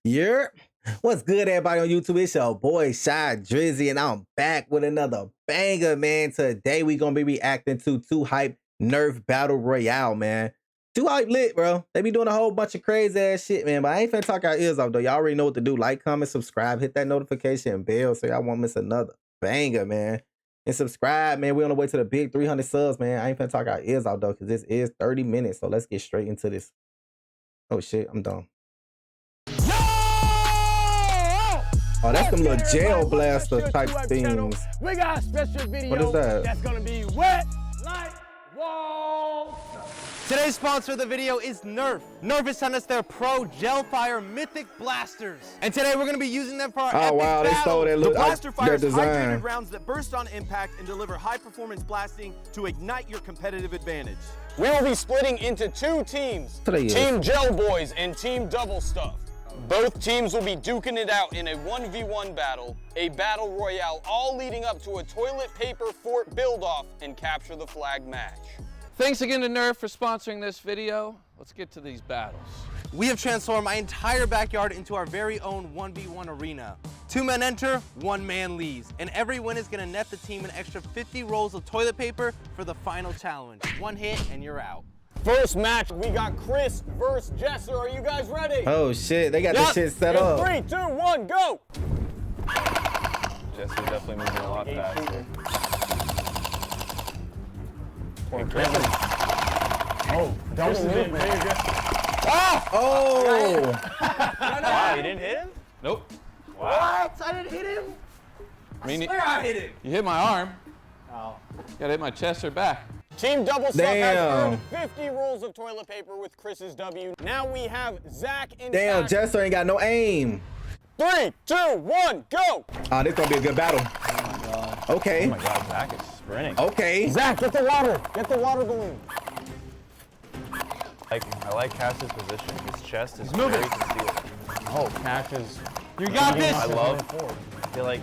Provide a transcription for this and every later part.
Yeah. What's good, everybody on YouTube? It's your boy CHIdrizzay, and I'm back with another banger, man. Today we gonna be reacting to 2Hype Nerf Battle Royale, man. 2Hype lit, bro. They be doing a whole bunch of crazy ass shit, man. But I ain't finna talk our ears off though. Y'all already know what to do. Like, comment, subscribe, hit that notification bell so y'all won't miss another banger, man. And subscribe, man. We on the way to the big 300 subs, man. I ain't finna talk our ears off though, because this is 30 minutes. So let's get straight into this. Oh shit, I'm done. Oh, that's them little jail blaster type things. We got a special video. What is that? That's gonna be wet like walls. Today's sponsor of the video is NERF. NERF has sent us their Pro Gel Fire Mythic Blasters. And today we're gonna be using them for our epic wow, they battle. stole that The blaster fires design. hydrated rounds that burst on impact and deliver high performance blasting to ignite your competitive advantage. We will be splitting into two teams. Team Gel Boys and Team Double Stuff. Both teams will be duking it out in a 1v1 battle, a battle royale, all leading up to a toilet paper fort build-off and capture the flag match. Thanks again to NERF for sponsoring this video. Let's get to these battles. We have transformed my entire backyard into our very own 1v1 arena. 2 men enter, 1 man leaves, and every win is gonna net the team an extra 50 rolls of toilet paper for the final challenge. 1 hit and you're out. First match, we got Chris versus Jesser. Are you guys ready? Oh shit, they got this shit set up. 3, 2, 1, go! Jesser's definitely moving a lot faster. Oh, double movement. Oh! Wow, you didn't hit him? Nope. What? I didn't hit him? I swear I hit him. You hit my arm. Oh. Gotta hit my chest or back. Team Double Stuff has Damn. earned 50 rolls of toilet paper with Chris's W. Now we have Zach and Damn, Zach. Jesser ain't got no aim. 3, 2, 1, go! Oh, this gonna be a good battle. Okay. Oh my god, Zach is sprinting. Okay. Zach, get the water. Get the water balloon. I like Cass's position. His chest is very concealed. Oh, Cash is... You got this! I feel like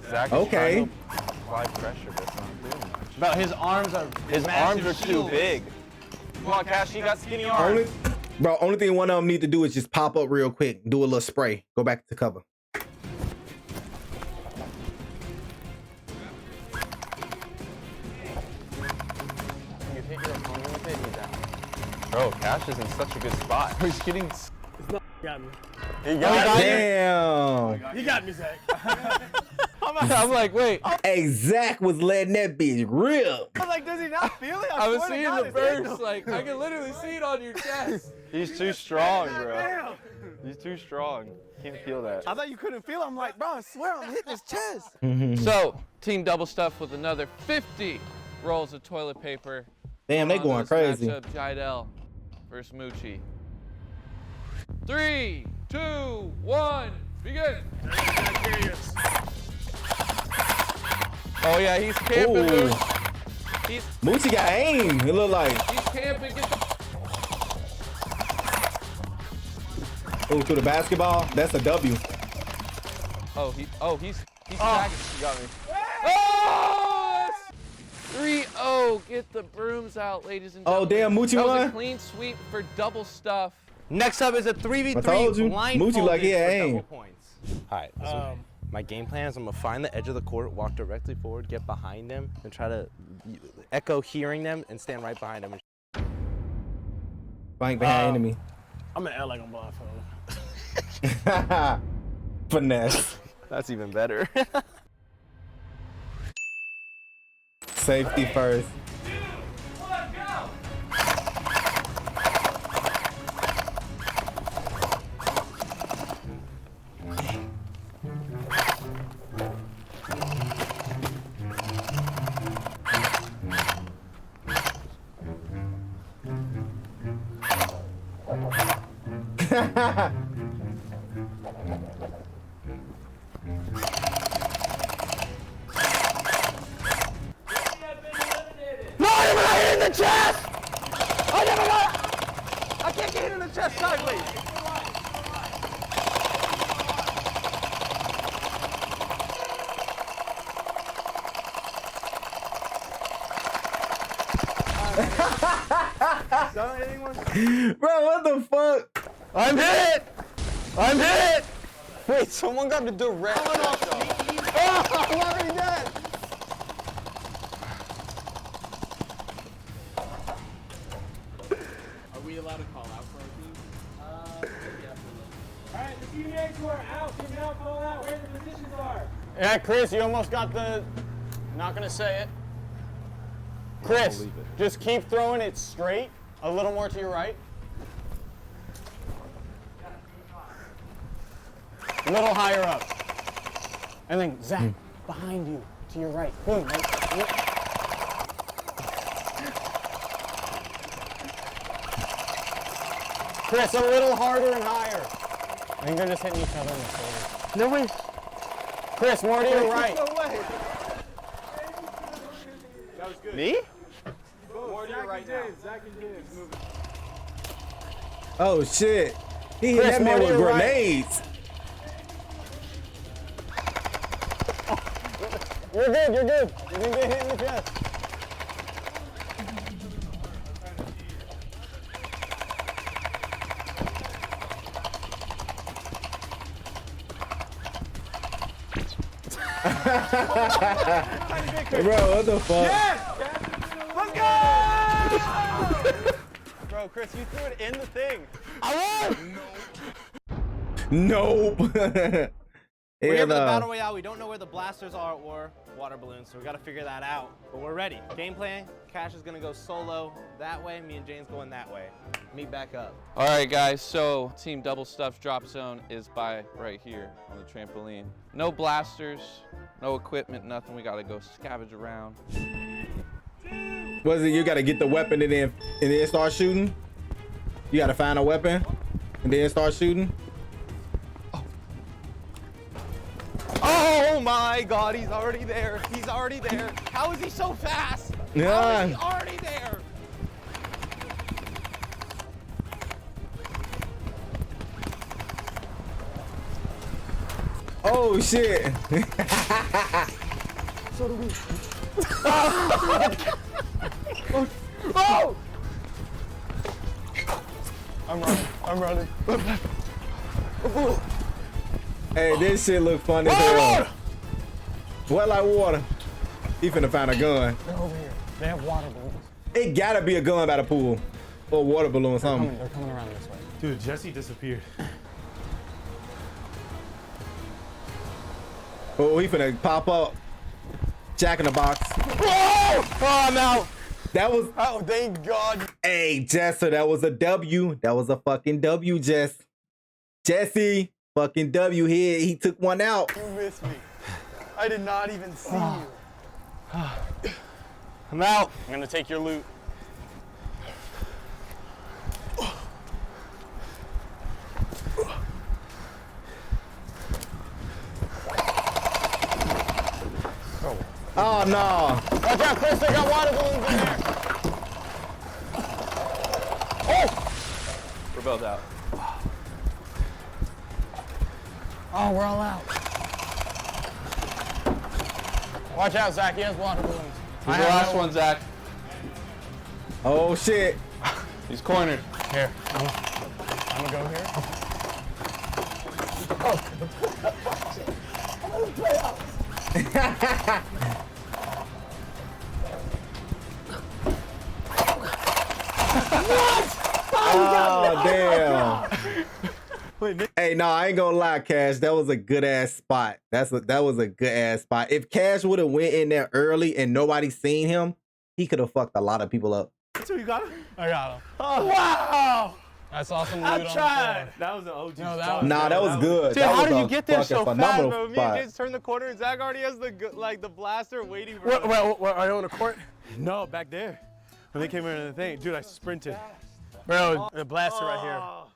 Zach is trying to apply pressure, but it's not doing much. But his arms are Too big. Come on, Cash, you got skinny arms. Only thing one of them need to do is just pop up real quick, do a little spray, go back to cover. You hit your opponent with it, he's out. Bro, Cash is in such a good spot. He's getting... Got me. He got me. Damn. You got me, Zach. I'm like, wait. Hey, Zach was letting that bitch rip. I was like, does he not feel it? I was seeing the burst. Like, I can literally see it on your chest. He's too strong, bro. He's too strong. Can't feel that. I thought you couldn't feel it. I'm like, bro, I swear I'm hitting his chest. So, Team Double Stuff with another 50 rolls of toilet paper. Damn, they going crazy. Matchup, Jiedel versus Moochie. 3, 2, 1, begin. Oh yeah, he's camping. Ooh. He's Moochie got aim, it look like. he's camping. Get the... Ooh, through the basketball, that's a W. He's stacking. You got me. Oh! 3-0. Get the brooms out, ladies and gentlemen. Oh, damn, Moochie that was won? a clean sweep for Double Stuff. Next up is a 3v3 I told you, blindfolded Moochie like he had for aim. double points. All right, so my game plan is I'm gonna find the edge of the court, walk directly forward, get behind them, and try to echo hearing them and stand right behind them. Bang behind enemy. I'm gonna act like I'm blindfolded. Finesse. That's even better. Safety first. The chest! I never got it! I can't get hit in the chest sideways. Bro, what the fuck? I'm hit! I'm hit! Wait, someone got the direct. Oh, I'm already dead! Are we allowed to call out for our team? All right, the teammates who are out can now call out where the positions are. Yeah, Chris, you almost got the. Not gonna say it. Chris, just keep throwing it straight, a little more to your right. A little higher up. And then Zach, behind you, to your right. Boom. Chris, a little harder and higher. I think they're just hitting each other in the shoulder. No way. Chris, more to your right. No way. That was good. Me? More to your right now. Zach and James. Oh shit. He hit Chris, that man more to with your right. grenades. You're good, you're good. You didn't get hit in the chest. Bro, what the fuck? Let's go! Bro, Chris, you threw it in the thing. I won! Nope. We're here for the And, Battle Royale. We don't know where the blasters are or water balloons, so we gotta figure that out. But we're ready. Game plan, Cash is gonna go solo that way, me and James going that way. Meet back up. All right, guys, so Team Double Stuff's drop zone is by right here on the trampoline. No blasters, no equipment, nothing. We gotta go scavenge around. Was it you gotta get the weapon and then start shooting? You gotta find a weapon and then start shooting? Oh my God, he's already there. He's already there. How is he so fast? How Yeah. is he already there? Oh shit. Oh! I'm running. Hey, this shit look fun as hell. What like water? He finna find a gun. They're over here. They have water balloons. It gotta be a gun by the pool. Or a water balloon or something. They're coming around this way. Dude, Jesse disappeared. Oh, he finna pop up. Jack in the box. Oh, I'm out. That was, Oh, thank God. hey, Jester, that was a W. That was a fucking W, Jess. Jesse, fucking W here. He took one out. You missed me. I did not even see you. I'm out. I'm gonna take your loot. Oh, no. Watch out, Chris, they got water balloons in there. Oh! We're both out. Oh, we're all out. Watch out, Zach, he has water balloons. Here's the last one, Zach. Oh, shit. He's cornered. Here, I'm gonna go here. Oh, damn. Hey, no, I ain't gonna lie, Cash. That was a good ass spot. That was a good ass spot. If Cash would have went in there early and nobody seen him, he could have fucked a lot of people up. So you got him? I got him. Oh, wow! I saw some loot I on the tried. floor. That was an OG. No, that spot. was- Nah, that was good. Dude, That how was did a you get there fucking so fast, phenomenal bro? Me and spot. James turned the corner and Zach already has the blaster waiting for us. Well, are you on the court? No, back there. When they came in the thing, dude, I sprinted. Bro, the blaster right here. Oh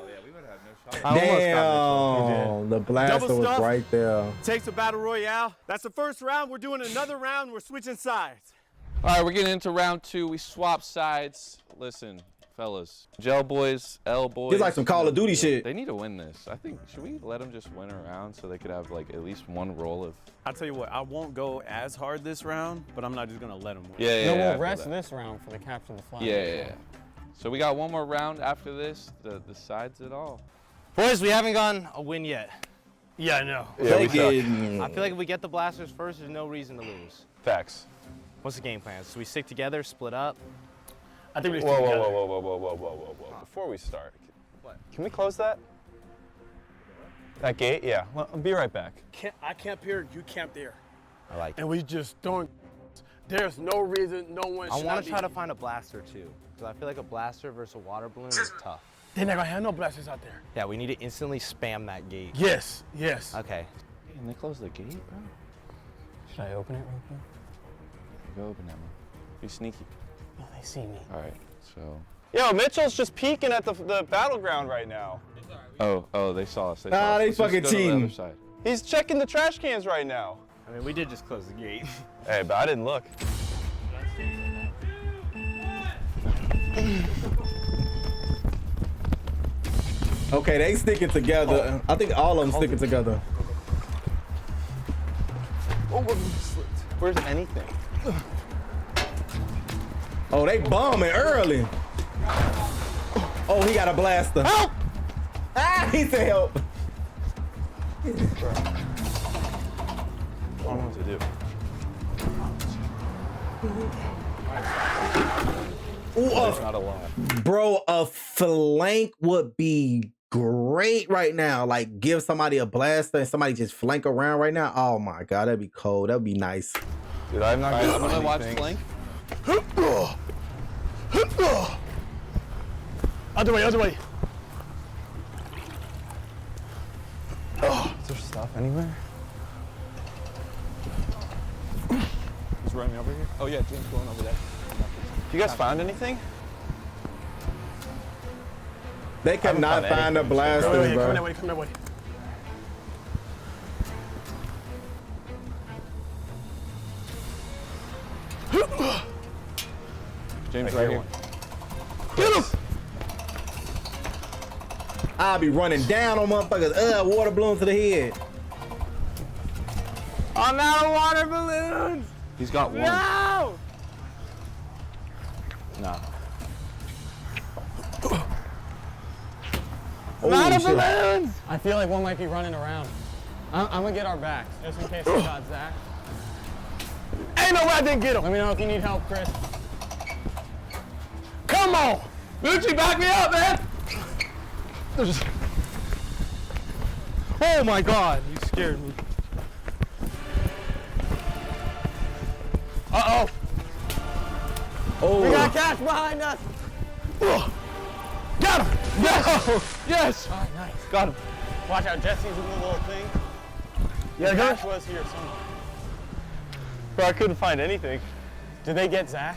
yeah, we would have had no shot. Damn, the blaster Double was stuff. right there. Takes a battle royale. That's the first round. We're doing another round. We're switching sides. All right, we're getting into round two. We swap sides. Listen, fellas, Gel boys, L boys. It's like some Call of Duty shit. They need to win this. I think, should we let them just win a round so they could have like at least one roll of. I'll tell you what, I won't go as hard this round, but I'm not just gonna let them win. Yeah, yeah. No, yeah, I we'll feel rest that. this round for the capture the flag. Yeah, yeah, yeah. So we got one more round after this. The decides it all. Boys, we haven't gotten a win yet. Yeah, I know. Yeah, we suck. I feel like if we get the blasters first, there's no reason to lose. Facts. What's the game plan? So we stick together, split up? I think we Whoa, stick whoa, together. whoa, whoa, whoa, whoa, whoa, whoa, whoa. Before we start, can we close that? That gate? Yeah. Well, I'll be right back. I camp here, you camp there. I like it. And we just don't, there's no reason no one I should want not to try be. to find a blaster too, because I feel like a blaster versus a water balloon is tough. They're not gonna have no blasters out there. Yeah, we need to instantly spam that gate. Yes, yes. Okay. Can they close the gate, bro? Should I open it real quick? Go open that one. Be sneaky. No, they see me. All right, so. Yo, Mitchell's just peeking at the battleground right now. Oh, they saw us. They Ah, saw us. they Let's just fucking go to the other cheating. side. He's checking the trash cans right now. I mean, we did just close the gate. Hey, but I didn't look. Okay, they sticking together. I think all of them sticking together. Where's anything? Oh, they bombing early. Oh, he got a blaster. Help! Ah, he said help. I don't know what to do. Ooh, There's not a lot. bro, a flank would be great right now. Like, give somebody a blaster and somebody just flank around right now. Oh my God, that'd be cold. That'd be nice. Dude, I'm not I'm gonna gonna watch flank. Other way, other way. Is there stuff anywhere? He's running over here. Oh yeah, James going over there. You guys found anything? They cannot found find a anything. blaster, Come that bro. way, come that way. James right here. Get him! I'll be running down on motherfuckers. Water balloon to the head. I'm out of water balloons! He's got one. No! Nah. Oh, Out of shit. balloons! I feel like one might be running around. I'm gonna get our backs, just in case we got Zach. Ain't no way I didn't get him. Let me know if you need help, Chris. Come on! Moochie, back me up, man! Oh my God, you scared me. Uh-oh. Oh, We got cash behind us! Got him! Yes! Yes! Oh, nice. Got him. Watch out, Jesse's in the little thing. Yeah, The good. cash was here somewhere. Bro, I couldn't find anything. Did they get Zach?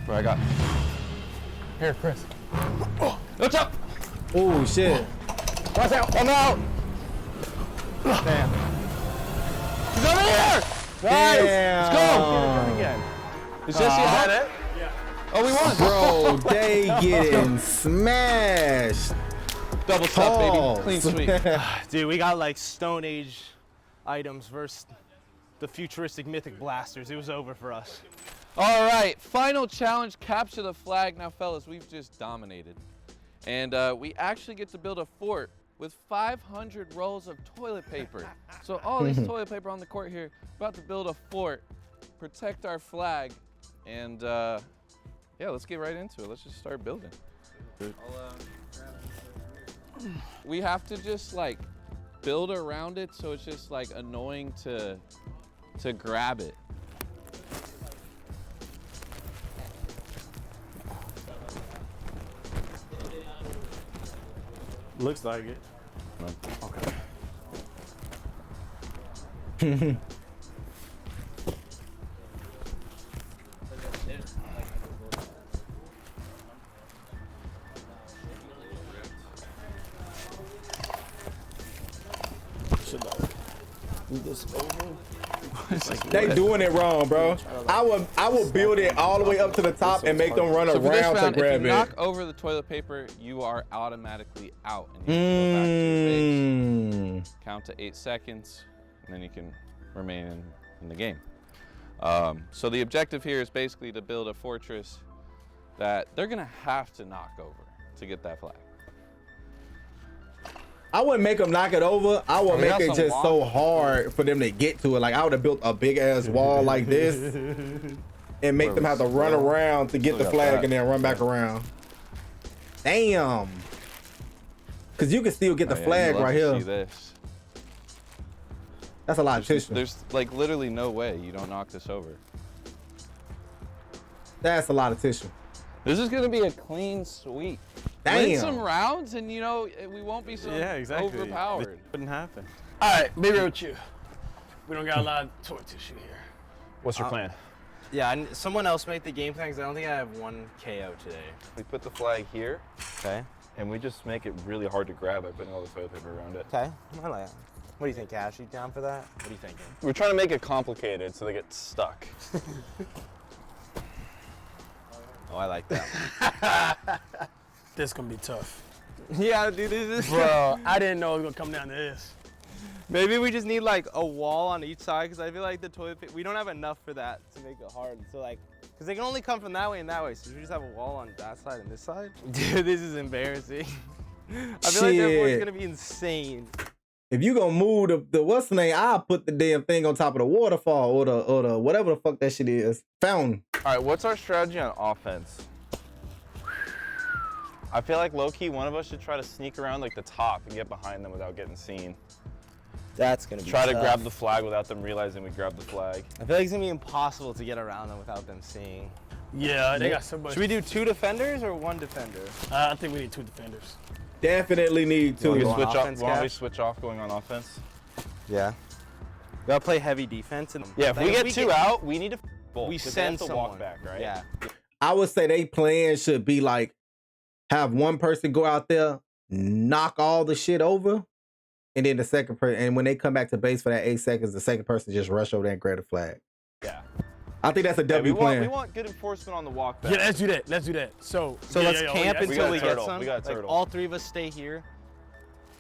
Bro, I got. Here, Chris. What's up? oh shit. Watch out! I'm out! Damn. He's over here! Nice. Let's go! Again. Is Jesse out? it? Oh, we won! Bro, they getting smashed. Double stuff, baby. Pause. Clean sweep. Dude, we got like Stone Age items versus the futuristic mythic blasters. It was over for us. All right, final challenge, capture the flag. Now, fellas, we've just dominated. And we actually get to build a fort with 500 rolls of toilet paper. So all this toilet paper on the court here, about to build a fort, protect our flag, and yeah, let's get right into it. Let's just start building. We have to just like build around it so it's just like annoying to grab it. Looks like it. They doing it wrong, bro. I would build it all the way up to the top and make them run So for this around to round, if grab you it. knock over the toilet paper, you are automatically out. And you can go back to your base, count to 8 seconds, and then you can remain in the game. So the objective here is basically to build a fortress that they're gonna have to knock over to get that flag. I wouldn't make them knock it over. I would We make got it some just walk. so hard for them to get to it. Like I would have built a big ass wall like this and make them have to run around to get the flag and then run back around. Damn. Cause you can still get the flag right here. See this. That's a lot of tissue. There's like literally no way you don't knock this over. That's a lot of tissue. This is gonna be a clean sweep. Damn. Win some rounds and you know we won't be so overpowered. This wouldn't happen. All right, be real with you. We don't got a lot of toy tissue here. What's your plan? Yeah, someone else make the game plan because I don't think I have one KO today. We put the flag here, Okay. and we just make it really hard to grab by putting all the toilet paper around it. Okay. I like that. What do you think, Cash? You down for that? What are you thinking? We're trying to make it complicated so they get stuck. Oh, I like that. This gonna be tough. Yeah, dude, this is. Bro, I didn't know it was gonna come down to this. Maybe we just need like a wall on each side because I feel like the toilet paper, we don't have enough for that to make it hard. So like, because they can only come from that way and that way. So we just have a wall on that side and this side. Dude, this is embarrassing. I feel like everyone's gonna be insane. If you gonna move the what's the name, I'll put the damn thing on top of the waterfall or the whatever the fuck that shit is. Fountain. All right, what's our strategy on offense? I feel like low-key, one of us should try to sneak around like the top and get behind them without getting seen. That's gonna be Try tough. to grab the flag without them realizing we grabbed the flag. I feel like it's gonna be impossible to get around them without them seeing. Yeah, they got so much. Should we do 2 defenders or 1 defender? I think we need 2 defenders. Definitely need We to. can on switch off. offense, Why don't we Cash? switch off going on offense? Yeah. We gotta play heavy defense. And Yeah, if like, we get 2 out, we need to bolt. we 'cause they send have to someone walk back, right? Yeah. I would say they plan should be like have one person go out there, knock all the shit over, and then the second person, and when they come back to base for that 8 seconds, the second person just rush over there and grab the flag. Yeah. I think that's a W plan. We want good enforcement on the walk back. Yeah, let's do that. Let's do that. So Let's yeah, camp yeah, We until got we a get turtle. some. We got a Like turtle. all 3 of us stay here,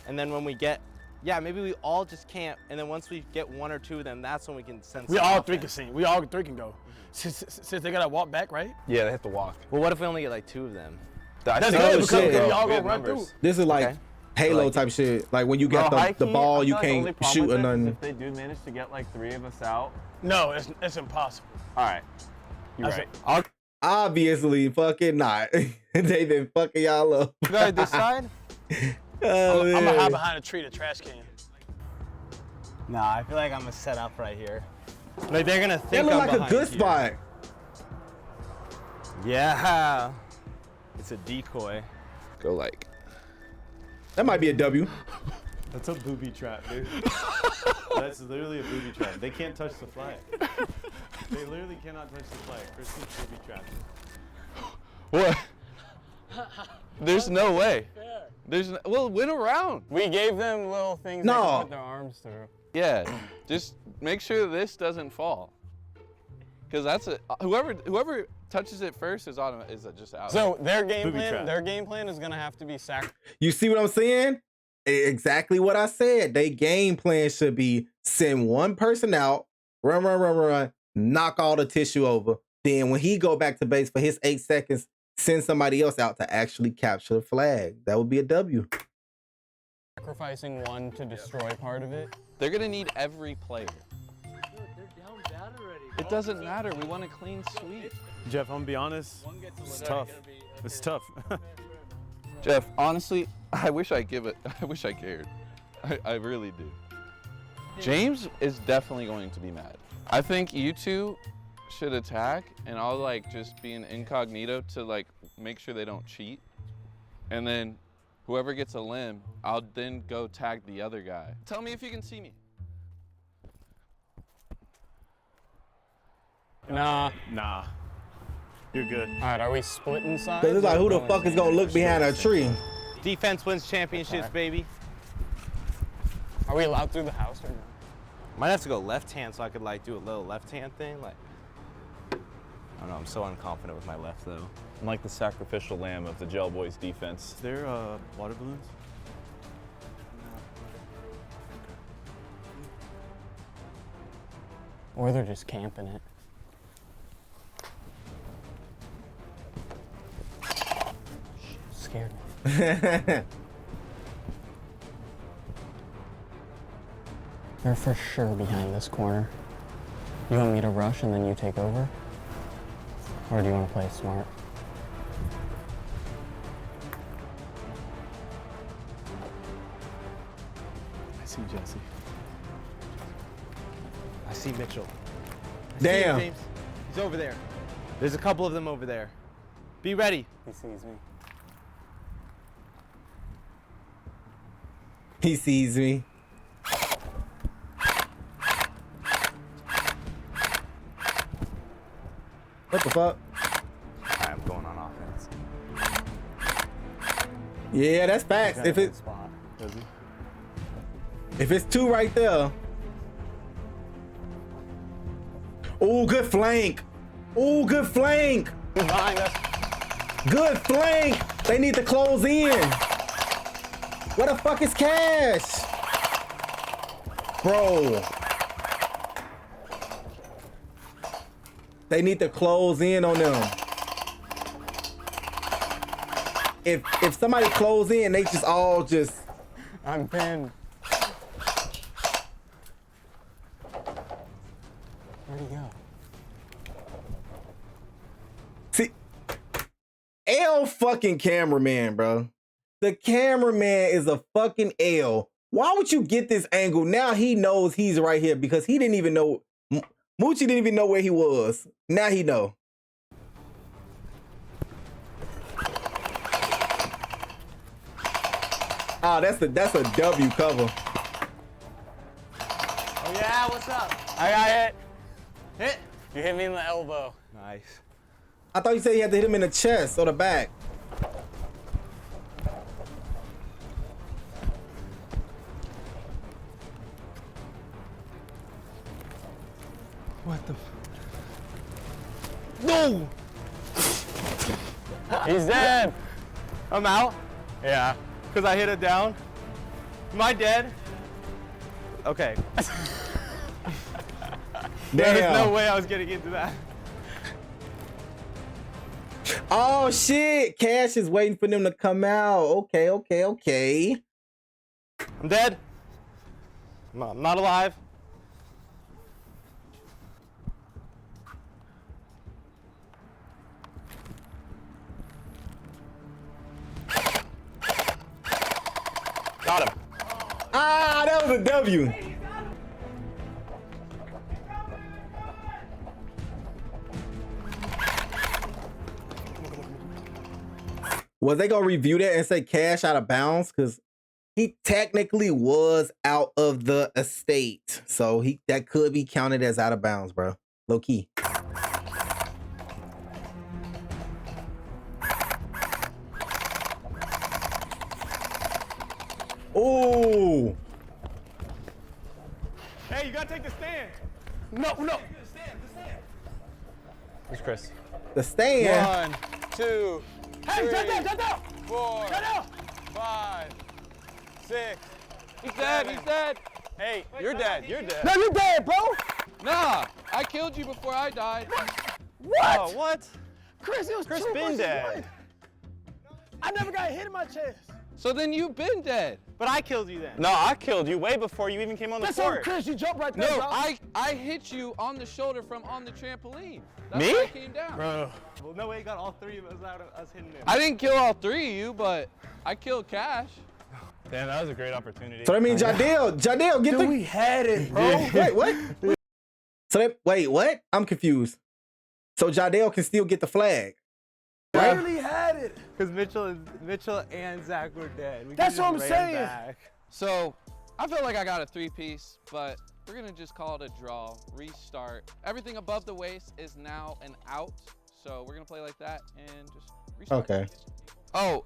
and then when we get, yeah, maybe we all just camp, and then once we get 1 or 2, then that's when we can send. we some all offense. 3 can sing. We all 3 can go. Since they gotta walk back, right? Yeah, they have to walk. Well, what if we only get like 2 of them? That's good, good because shit. we all We gonna have run numbers. through. This is like Okay. Halo like type shit. Like when you got the ball, you can't shoot or nothing. If they do manage to get like 3 of us out. No, it's impossible. All right. You're That's right. Obviously, fucking not. They been fucking y'all up. You got this side? Oh, I'm gonna man. hide behind a tree, the trash can. Nah, I feel like I'm gonna set up right here. Like they're gonna That think look I'm like a behind good here. spot. Yeah. It's a decoy. Go like. That might be a W. That's a booby trap, dude. That's literally a booby trap. They can't touch the flag. They literally cannot touch the flag. Kristen's booby trapped. What? There's no way. There's no, well, win a round. We gave them little things they No. can put their arms through. Yeah, just make sure this doesn't fall. Because that's a whoever touches it first is just out. So their game Booby plan, trap. their game plan is gonna have to be You see what I'm saying? Exactly what I said. They game plan should be send one person out, run, knock all the tissue over. Then when he go back to base for his 8 seconds, send somebody else out to actually capture the flag. That would be a W. sacrificing one to destroy part of it. They're gonna need every player. It doesn't matter. We want a clean sweep. Jeff, I'm gonna be honest. It's tough. It's tough. Jeff, honestly, I wish I cared. I really do. James is definitely going to be mad. I think you two should attack, and I'll like just be an incognito to like make sure they don't cheat. And then whoever gets a limb, I'll then go tag the other guy. Tell me if you can see me. Nah. Nah. You're good. All right, are we splitting sides? Cause it's like, or who the going fuck is gonna look behind a tree? Defense wins championships, baby. Are we allowed through the house or no? Might have to go left hand so I could like do a little left hand thing. Like, I don't know. I'm so unconfident with my left though. I'm like the sacrificial lamb of the Gel Boys defense. Is there water balloons? Or they're just camping it. Shit, scared me. They're for sure behind this corner. You want me to rush and then you take over? Or do you want to play it smart? I see Jesse. I see Mitchell. I Damn. see him, James. He's over there. There's a couple of them over there. Be ready. He sees me. He sees me. What the fuck? I'm going on offense. Yeah, that's facts. If it spot, does he? if it's two right there. Oh, good flank. Oh, good flank. Behind us. Good flank. They need to close in. What the fuck is Cash? Bro. They need to close in on them. If somebody close in, they just all just. I'm pinned. Where'd he go? See, L fucking cameraman, bro. The cameraman is a fucking L. Why would you get this angle? Now he knows he's right here because he didn't even know. Moochie didn't even know where he was. Now he know. Ah, that's a W cover. Oh yeah, what's up? I got hit. Hit. You hit me in the elbow. Nice. I thought you said you had to hit him in the chest or the back. What the? No! He's dead. I'm out. Yeah. Because I hit it down. Am I dead? Okay. There's no way I was getting into that. Oh shit! Cash is waiting for them to come out. Okay, okay, okay. I'm dead. I'm not alive. Got him. Ah, that was a W. Was they gonna review that and say Cash out of bounds? Because he technically was out of the estate, so that could be counted as out of bounds, bro. Low key. Oh. Hey, you gotta take the stand. No, no. Where's Chris? The stand. 1, 2, Hey, 3, jump down. 4, Jump down. 5, 6. He's dead, he's dead. Hey, you're dead. You're dead. No, you dead, bro. Nah, I killed you before I died. What? Oh, what? Chris, it was Chris 2 been versus dead. 1. I never got hit in my chest. So then you've been dead. But I killed you then. No, I killed you way before you even came on the That's on court. Chris. You jumped right there, No, bro. I hit you on the shoulder from on the trampoline. That's Me? why I came down. Bro. Well, no way you got all 3 of us out of us hitting him. I didn't kill all 3 of you, but I killed Cash. Damn, that was a great opportunity. So that means Jiedel, get the. We had it, bro. Wait, what? So that wait, what? I'm confused. So Jiedel can still get the flag. We Right? really had it. Because Mitchell and Zach were dead. We That's could've what just I'm ran saying. back. So I feel like I got a 3-piece, but we're gonna just call it a draw, restart. Everything above the waist is now an out. So we're gonna play like that and just restart. Okay. Oh,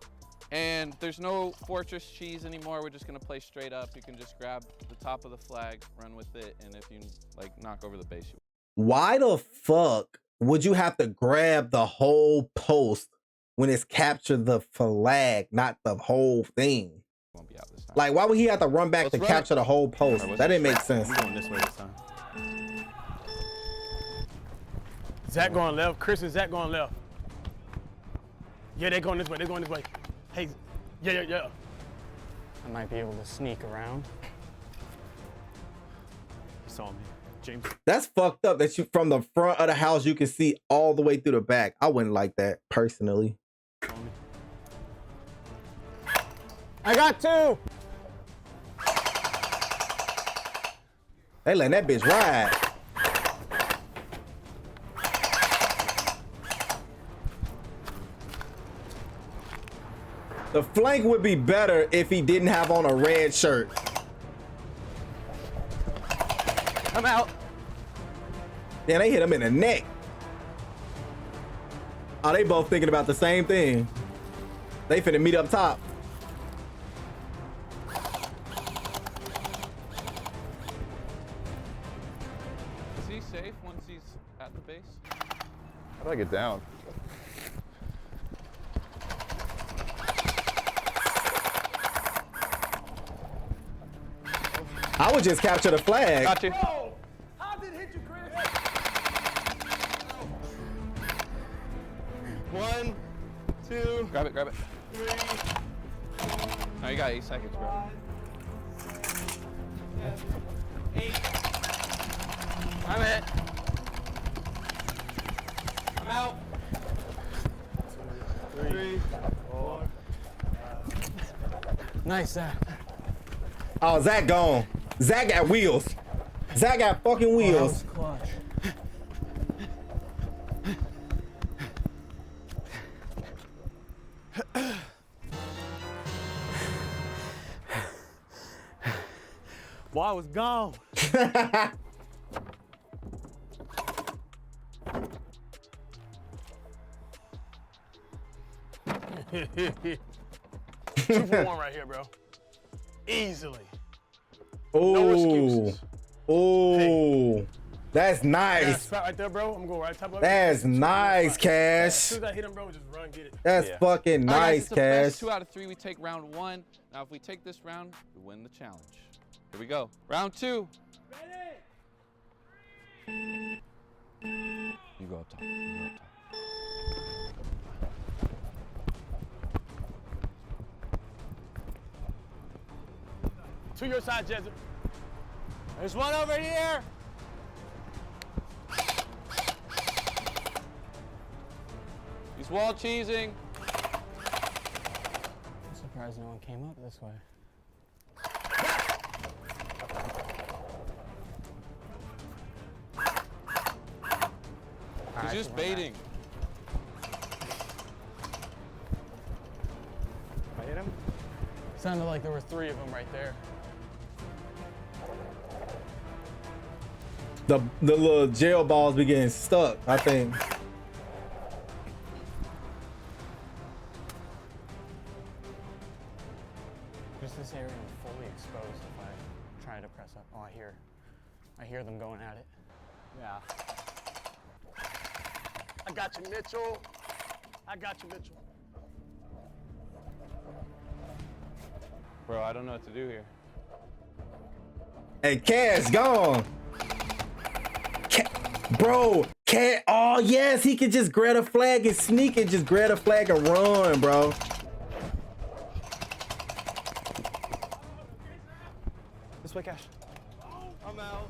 and there's no fortress cheese anymore. We're just gonna play straight up. You can just grab the top of the flag, run with it, and if you like knock over the base, you Why the fuck would you have to grab the whole post when it's capture the flag, not the whole thing? won't be out this time. Like, why would he have to run back Let's to run capture the whole post? That didn't make sense. I'm going this way this time. Zach going left. Chris and Zach going left. Yeah, they going this way. They going this way. Hey, yeah. I might be able to sneak around. on me. James. That's fucked up that you from the front of the house you can see all the way through the back. I wouldn't like that personally. I got 2. They letting that bitch ride. The flank would be better if he didn't have on a red shirt. I'm out. Then they hit him in the neck. Oh, they both thinking about the same thing. They finna meet up top. Is he safe once he's at the base? How do I get down? I would just capture the flag. Got you. Oh, how did it hit you, Chris? 1, 2, Grab it, grab it. 3. No, you got 8 seconds, bro. 8. I'm it. I'm out. 3, 4. Nice, Zach. Oh, Zach gone. Zach got wheels. Zach got fucking wheels. Clutch. Boy, I was gone. Two for one right here, bro. Easily. No excuses. Oh, that's nice. Spot right there, bro. I'm going right top of it. That's nice, As Cash. soon as I hit him, bro, just run, get it. That's fucking All right, guys, nice, it's the Cash. best 2 out of 3. We take round 1. Now, if we take this round, we win the challenge. Here we go. Round 2. You go up top. You go up top. To your side, Jezza. There's one over here. He's wall cheesing. I'm surprised no one came up this way. He's just baiting. I hit him. Sounded like there were 3 of them right there. The little jail balls be getting stuck, I think. Just this area fully exposed if I try to press up. Oh, I hear them going at it. Yeah. I got you, Mitchell. I got you, Mitchell. Bro, I don't know what to do here. Hey, Cash gone. Bro, Cash. Oh yes, he can just grab a flag and sneak and just grab a flag and run, bro. This way, Cash. I'm out.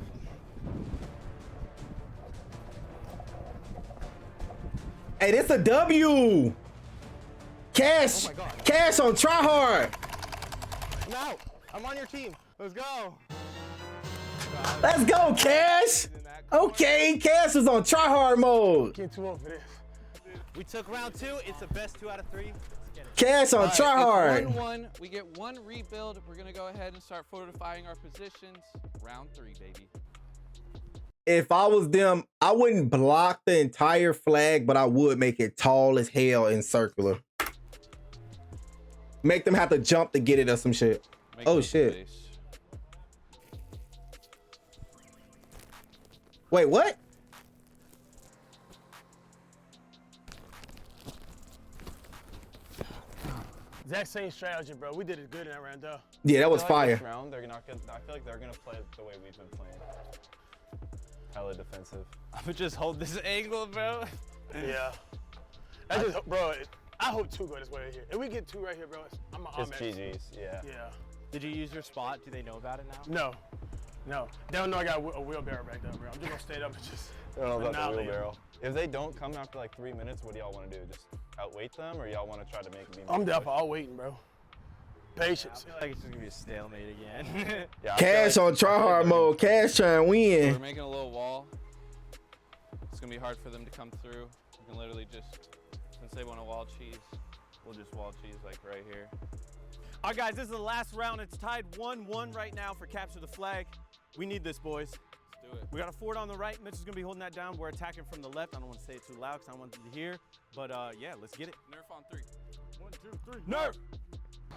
Hey, this a W. Cash. Oh my God. Cash on try hard. I'm out. I'm on your team. Let's go. Let's go, Cash. Okay, Cash was on try hard mode. Getting too old for this. We took round 2. It's the best 2 out of 3. Let's get it. Cash on try hard. It's 1-1. We get 1 rebuild. We're gonna go ahead and start fortifying our positions. Round 3, baby. If I was them, I wouldn't block the entire flag, but I would make it tall as hell and circular. Make them have to jump to get it or some shit. Make Oh those shit. base. Wait, what? Exact same strategy, bro. We did it good in that round, though. Yeah, that was I feel like fire. this round, they're not gonna, I feel like they're gonna play the way we've been playing. Hella defensive. I'm gonna just hold this angle, bro. Yeah. I just, bro, I hope 2 go this way right here. If we get 2 right here, bro, I'm It's GG's, yeah. Yeah. Did you use your spot? Do they know about it now? No. No, they don't know I got a wheelbarrow back there, bro. I'm just gonna stay up and just. I don't know about the annihilate wheelbarrow. If they don't come after like 3 minutes, what do y'all want to do? Just outweight them, or y'all want to try to make them? I'm down for all waiting, bro. Patience. I feel like it's just gonna be a stalemate again. Yeah, Cash on try hard mode. Cash trying to win. We're making a little wall. It's gonna be hard for them to come through. You can literally just, since they want a wall cheese, we'll just wall cheese like right here. All right, guys, this is the last round. It's tied 1-1 right now for capture the flag. We need this, boys. Let's do it. We got a fort on the right. Mitch is gonna be holding that down. We're attacking from the left. I don't want to say it too loud because I don't want them to hear. But yeah, let's get it. Nerf on 3. 1, 2, 3. Nerf!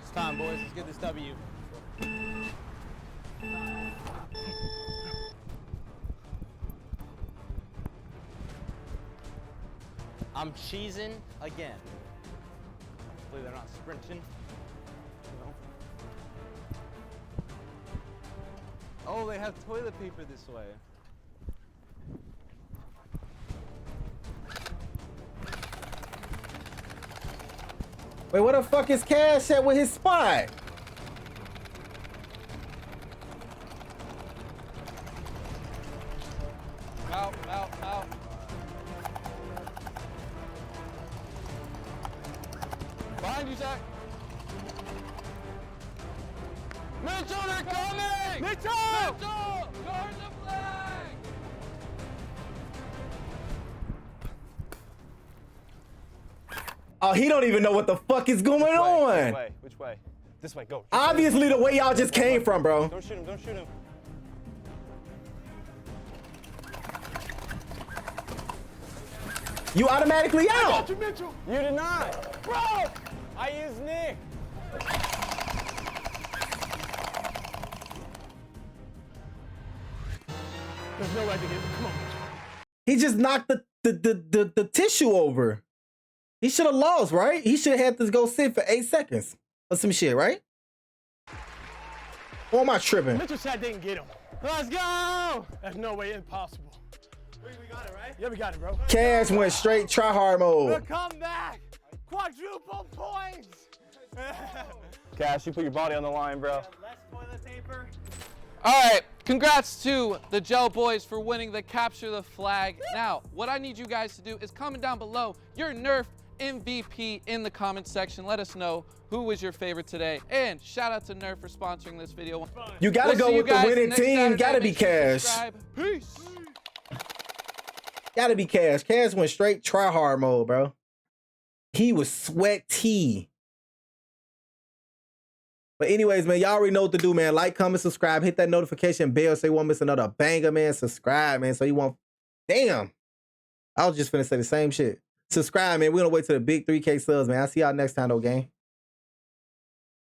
It's time, boys. Let's get this W. I'm cheesing again. Hopefully they're not sprinting. Oh, they have toilet paper this way. Wait, where the fuck is Cash at with his spot? Out. Behind you, Zach. Mitchell, they're coming! Mitchell! Guard the flag! Oh, he don't even know what the fuck is going on. Which way? Which way? This way. Go. Obviously, the way y'all just came from, bro. Don't shoot him. Don't shoot him. You automatically out. You, Mitchell. You did not, Bro! I used Nick. There's no way to get it. Come on, Mitchell. He just knocked the tissue over. He should have lost, right? He should have had to go sit for 8 seconds or some shit, right? Or am I tripping? Mitchell Chat didn't get him. Let's go! That's no way impossible. We got it, right? Yeah, we got it, bro. Cash went straight try hard The mode. comeback! Quadruple points! Cash, you put your body on the line, bro. Less toilet paper. All right, congrats to the Gel Boys for winning the Capture the Flag. Now, what I need you guys to do is comment down below your Nerf MVP in the comment section. Let us know who was your favorite today. And shout out to Nerf for sponsoring this video. You gotta We'll go see you with the guys winning next team. Saturday. Gotta be Make sure you Cash. subscribe. Peace. Gotta be Cash. Cash went straight try hard mode, bro. He was sweaty. But anyways, man, y'all already know what to do, man. Like, comment, subscribe, hit that notification bell so you won't miss another banger, man. Subscribe, man, so you won't. Damn. I was just finna say the same shit. Subscribe, man. We're gonna wait till the big 3K subs, man. I'll see y'all next time, though, gang.